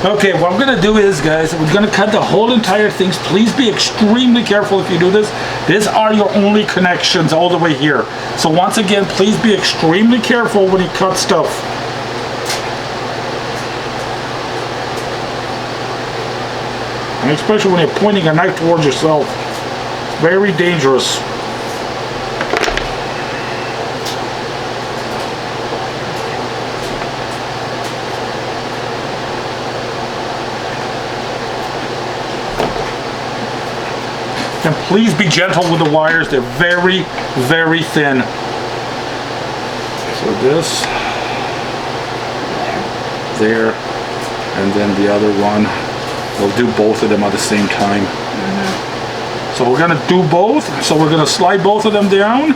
Okay, what I'm gonna do is, guys, we're gonna cut the whole entire thing. Please be extremely careful if you do this. These are your only connections all the way here. So once again, please be extremely careful when you cut stuff. And especially when you're pointing a knife towards yourself. Very dangerous. And please be gentle with the wires. They're very, very thin. So this, there, and then the other one. We'll do both of them at the same time. So we're gonna do both. So we're gonna slide both of them down.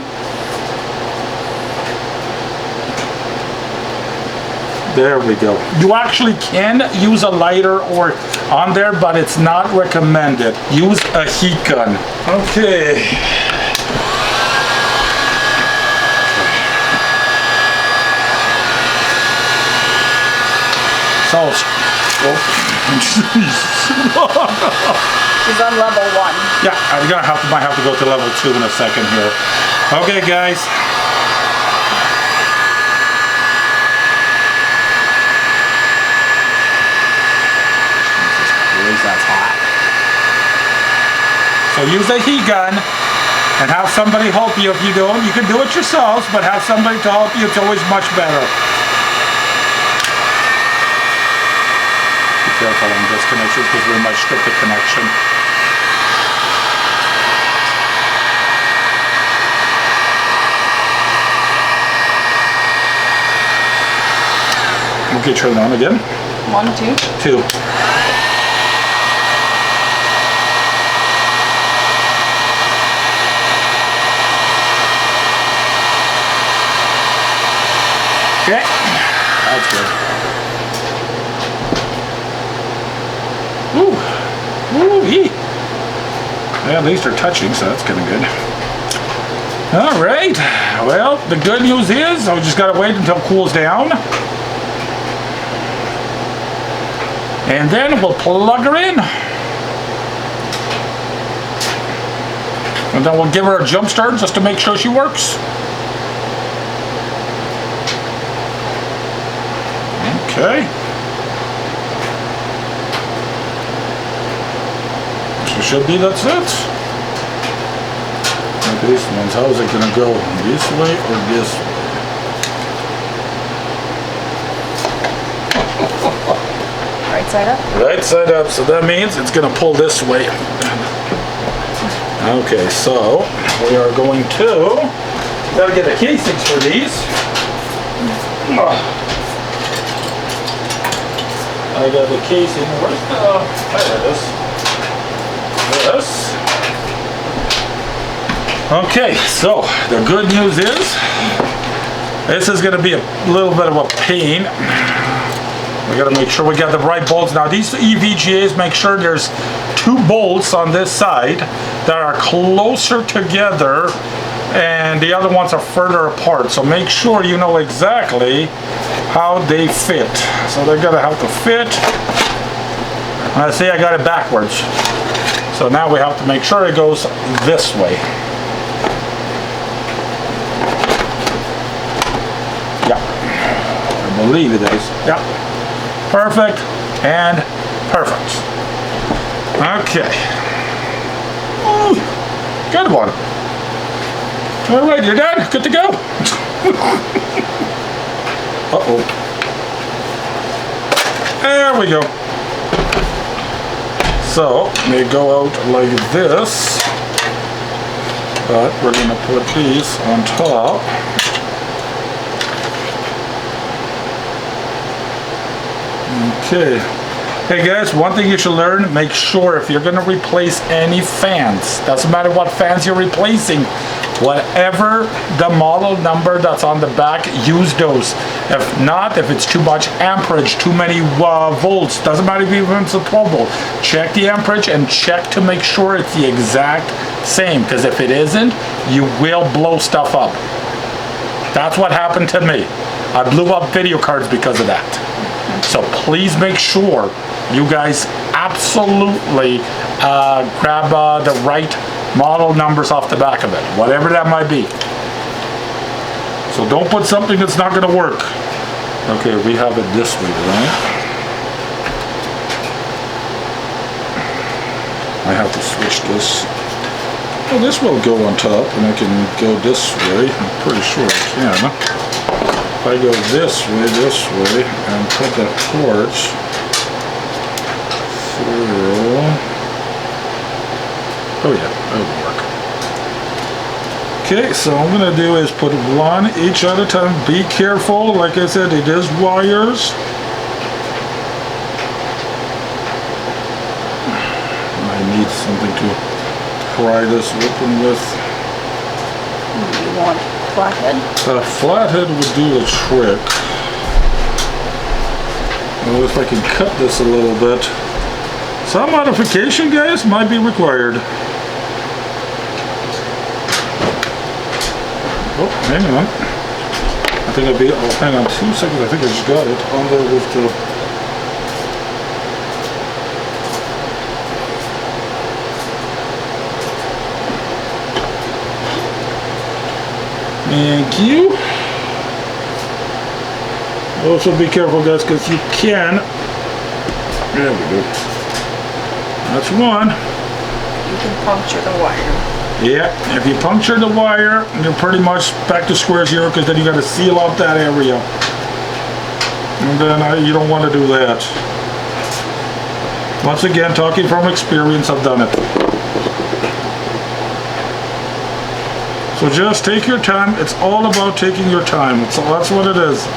There we go. You actually can use a lighter or on there, but it's not recommended. Use a heat gun. Okay. So, He's on level 1. Yeah, I'm gonna might have to go to level 2 in a second here. Okay, guys. That's hot. So use a heat gun and have somebody help you if you don't. You can do it yourselves, but have somebody to help you. It's always much better. Be careful on this connection because we might strip the connection. Okay, turn it on again. 1, 2. 2. Okay, that's good. Ooh-ee. Yeah, at least they're touching, so that's kind of good. All right, well, the good news is I just gotta wait until it cools down. And then we'll plug her in. And then we'll give her a jump start just to make sure she works. Okay. So should be, that's it. Okay, this one's, how is it gonna go? This way or this way? Right side up? Right side up, so that means it's gonna pull this way. Okay, so we are going to, gotta get the casings for these. I got the casing, where's there it is. This. Okay, so the good news is, this is gonna be a little bit of a pain. We gotta make sure we got the right bolts. Now these EVGAs, make sure there's 2 bolts on this side that are closer together and the other ones are further apart. So make sure you know exactly how they fit. So they're gonna have to fit. I see I got it backwards. So now we have to make sure it goes this way. Yeah, I believe it is. Yeah, perfect and perfect. Okay. Ooh, good one. All right, you're done. Good to go. Uh-oh. There we go. So, they go out like this. But we're going to put these on top. Okay. Hey guys, one thing you should learn, make sure if you're going to replace any fans, doesn't matter what fans you're replacing, whatever the model number that's on the back, use those. If not, if it's too much amperage, too many volts, doesn't matter if it's a 12 volt, check the amperage and check to make sure it's the exact same, because if it isn't, you will blow stuff up. That's what happened to me. I blew up video cards because of that. So please make sure you guys absolutely grab the right model numbers off the back of it, whatever that might be. So don't put something that's not going to work. Okay, we have it this way, right? I have to switch this. Well, this will go on top, and I can go this way. I'm pretty sure I can. If I go this way, and put the torch through. Oh yeah, that'll work. Okay, so I'm gonna do is put one each at a time. Be careful, like I said, it is wires. I need something to pry this open with. You want flathead? A flathead would do the trick. Well, if I can cut this a little bit. Some modification, guys, might be required. Oh, hang on. I think I'll be, oh, hang on 2 seconds. I think I just got it on there with the... Thank you. Also be careful, guys, because you can... There we go. That's one. You can puncture the wire. Yeah, if you puncture the wire, you're pretty much back to square zero, because then you got to seal up that area. And then you don't want to do that. Once again, talking from experience, I've done it. So just take your time. It's all about taking your time. So that's what it is.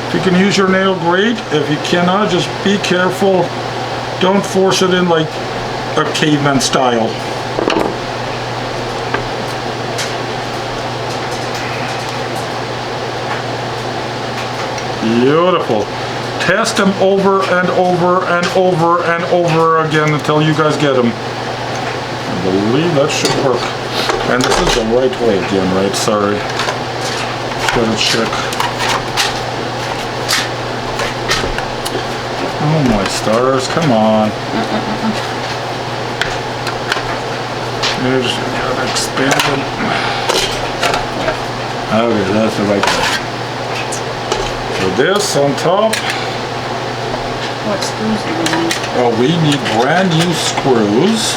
If you can use your nail, great. If you cannot, just be careful. Don't force it in like a caveman style. Beautiful. Test them over and over and over and over again until you guys get them. I believe that should work. And this is the right way again, right? Sorry. Gotta check. Oh my stars, come on. There's gotta expand it. Okay, that's the right way. So this on top. What screws do we need? Oh, we need brand new screws.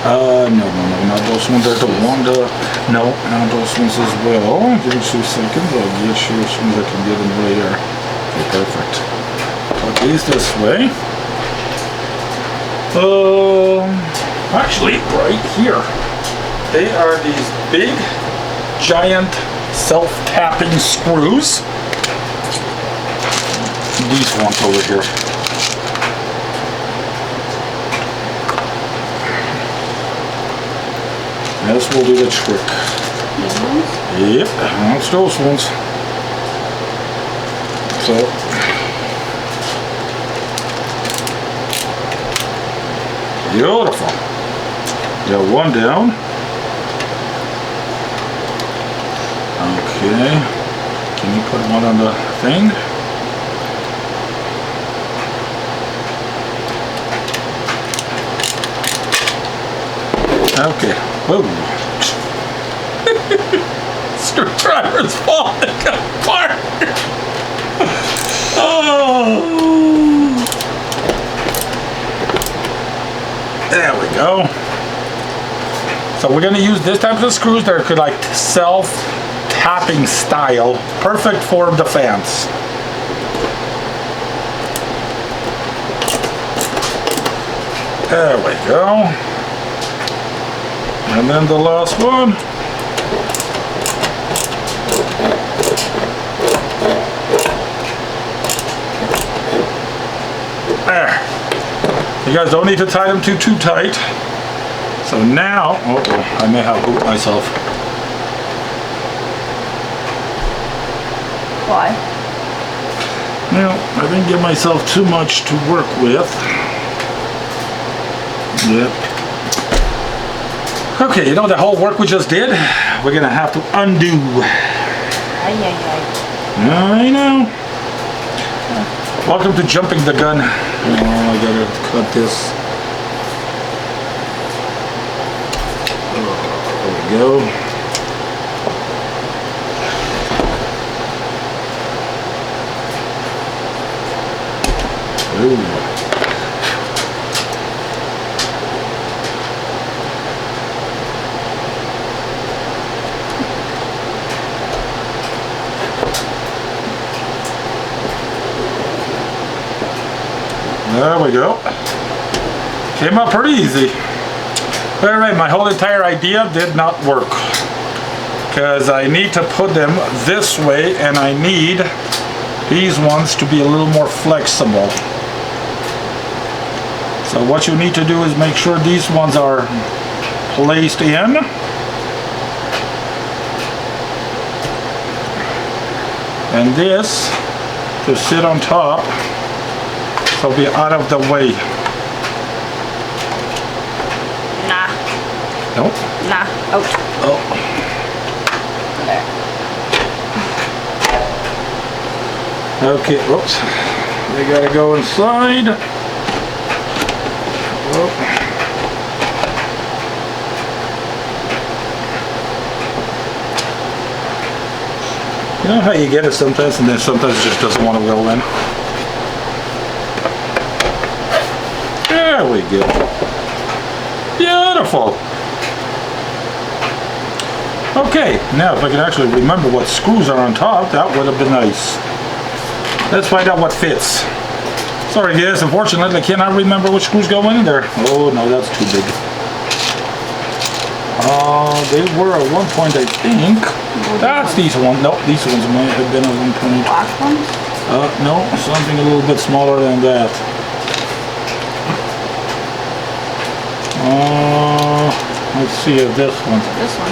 No, not those ones. They're the one, no, not those ones as well. Give me 2 seconds. I'll get you as soon as I can get them right here. Okay, perfect. Put these this way. Actually, right here. They are these big, giant, self-tapping screws. These ones over here. This will do the trick. These ones? Yep, that's those ones. So, beautiful. Got one down. Okay. Can you put one on the thing? Okay. Whoa. Screwdriver's falling apart. Oh. There we go. So we're going to use this type of screws that are like self-tapping style. Perfect for the fans. There we go. And then the last one. There. You guys don't need to tie them too tight. So now, I may have hooked myself. Why? Well, I didn't give myself too much to work with. Yep. Okay, you know the whole work we just did? We're gonna have to undo. Ay, ay, ay. I know. Welcome to jumping the gun. Oh, I gotta cut this. There we go. Ooh. There we go. Came up pretty easy. Alright, my whole entire idea did not work. Because I need to put them this way and I need these ones to be a little more flexible. So what you need to do is make sure these ones are placed in. And this to sit on top. So be out of the way. Nah. Nope. Nah. Out. Oh. There. Okay, whoops. They gotta go inside. Oh. You know how you get it sometimes and then sometimes it just doesn't want to go in? There we go. Beautiful. Okay, now if I can actually remember what screws are on top, that would have been nice. Let's find out what fits. Sorry guys, unfortunately I cannot remember which screws go in there. Oh no, that's too big. They were at one point, I think. That's these ones. No, these ones might have been at one point. Black ones? No, something a little bit smaller than that. Let's see if this one. This one.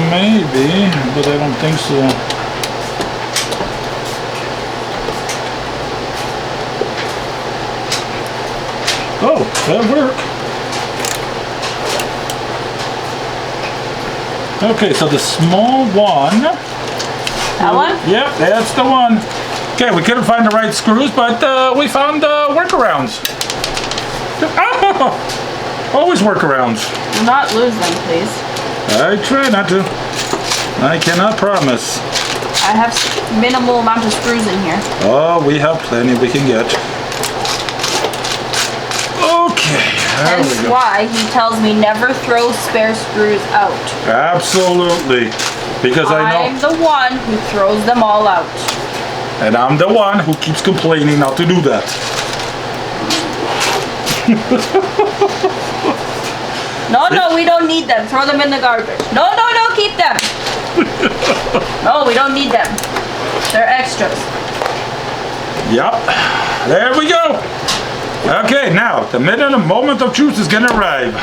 Maybe, but I don't think so. Oh, that'll work. Okay, so the small one. That one? Yep, that's the one. Okay, we couldn't find the right screws, but we found workarounds. Oh, always workarounds. Do not lose them, please. I try not to. I cannot promise. I have minimal amount of screws in here. Oh, we have plenty we can get. Okay, there we That's go. why he tells me never throw spare screws out. Absolutely. Because I I'm know. the one who throws them all out. And I'm the one who keeps complaining not to do that. No, we don't need them. Throw them in the garbage. No, keep them. No, we don't need them. They're extras. Yep. There we go. Okay, now the minute and moment of truth is gonna arrive.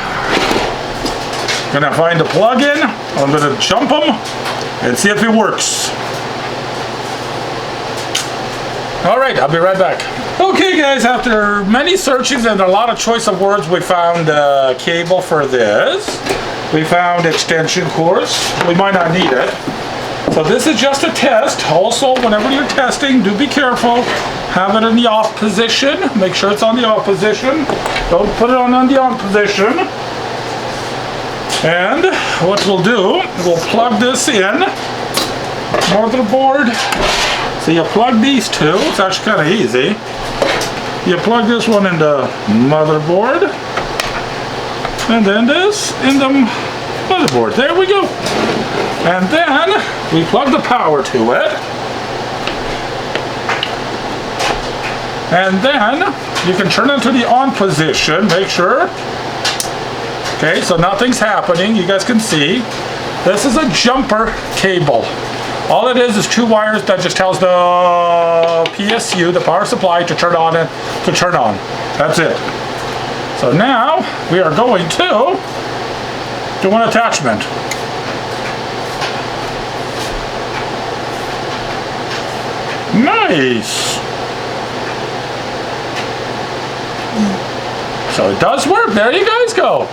Gonna find the plug-in. I'm gonna jump them and see if it works. All right, I'll be right back. Okay guys, after many searchings and a lot of choice of words, we found a cable for this. We found extension cords. We might not need it. So this is just a test. Also, whenever you're testing, do be careful. Have it in the off position. Make sure it's on the off position. Don't put it on the on position. And what we'll do, we'll plug this in. Motherboard. So you plug these two. It's actually kind of easy. You plug this one in the motherboard. And then this in the motherboard. There we go. And then we plug the power to it. And then you can turn it to the on position. Make sure. Okay, so nothing's happening. You guys can see. This is a jumper cable. All it is two wires that just tells the PSU, the power supply, to turn on and to turn on. That's it. So now we are going to do an attachment. Nice. So it does work. There you guys go.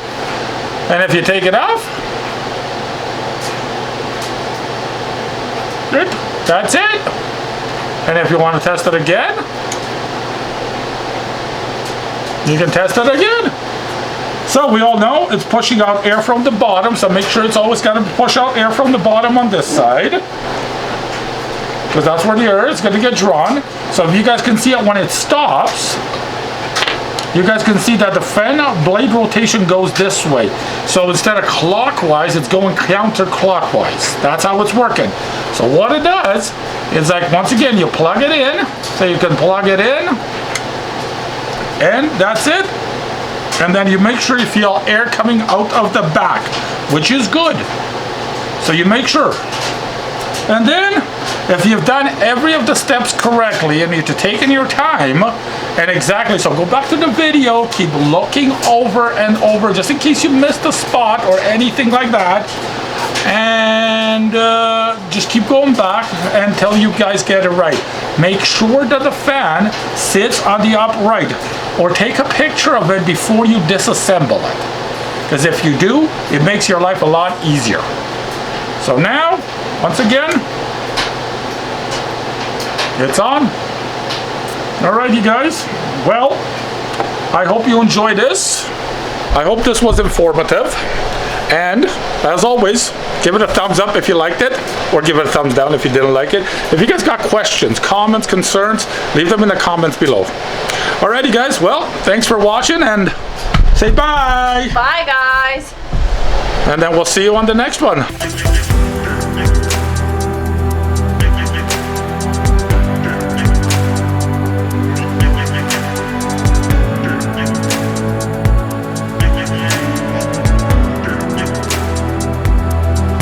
And if you take it off, that's it. And if you want to test it again, You can test it again. So we all know it's pushing out air from the bottom, so make sure it's always got to push out air from the bottom on this side, because that's where the air is going to get drawn. So if you guys can see it when it stops, you guys can see that the fan blade rotation goes this way. So instead of clockwise, it's going counterclockwise. That's how it's working. So what it does is, like, once again, you plug it in, so you can plug it in, and that's it. And then you make sure you feel air coming out of the back, which is good. So you make sure. And then, if you've done every of the steps correctly and you've taken your time, and exactly, so go back to the video, keep looking over and over, just in case you missed a spot or anything like that, and just keep going back until you guys get it right. Make sure that the fan sits on the upright, or take a picture of it before you disassemble it, because if you do, it makes your life a lot easier. So now, once again, it's on. All right, you guys. Well, I hope you enjoyed this. I hope this was informative. And as always, give it a thumbs up if you liked it, or give it a thumbs down if you didn't like it. If you guys got questions, comments, concerns, leave them in the comments below. Alrighty, guys. Well, thanks for watching, and say bye. Bye, guys. And then we'll see you on the next one.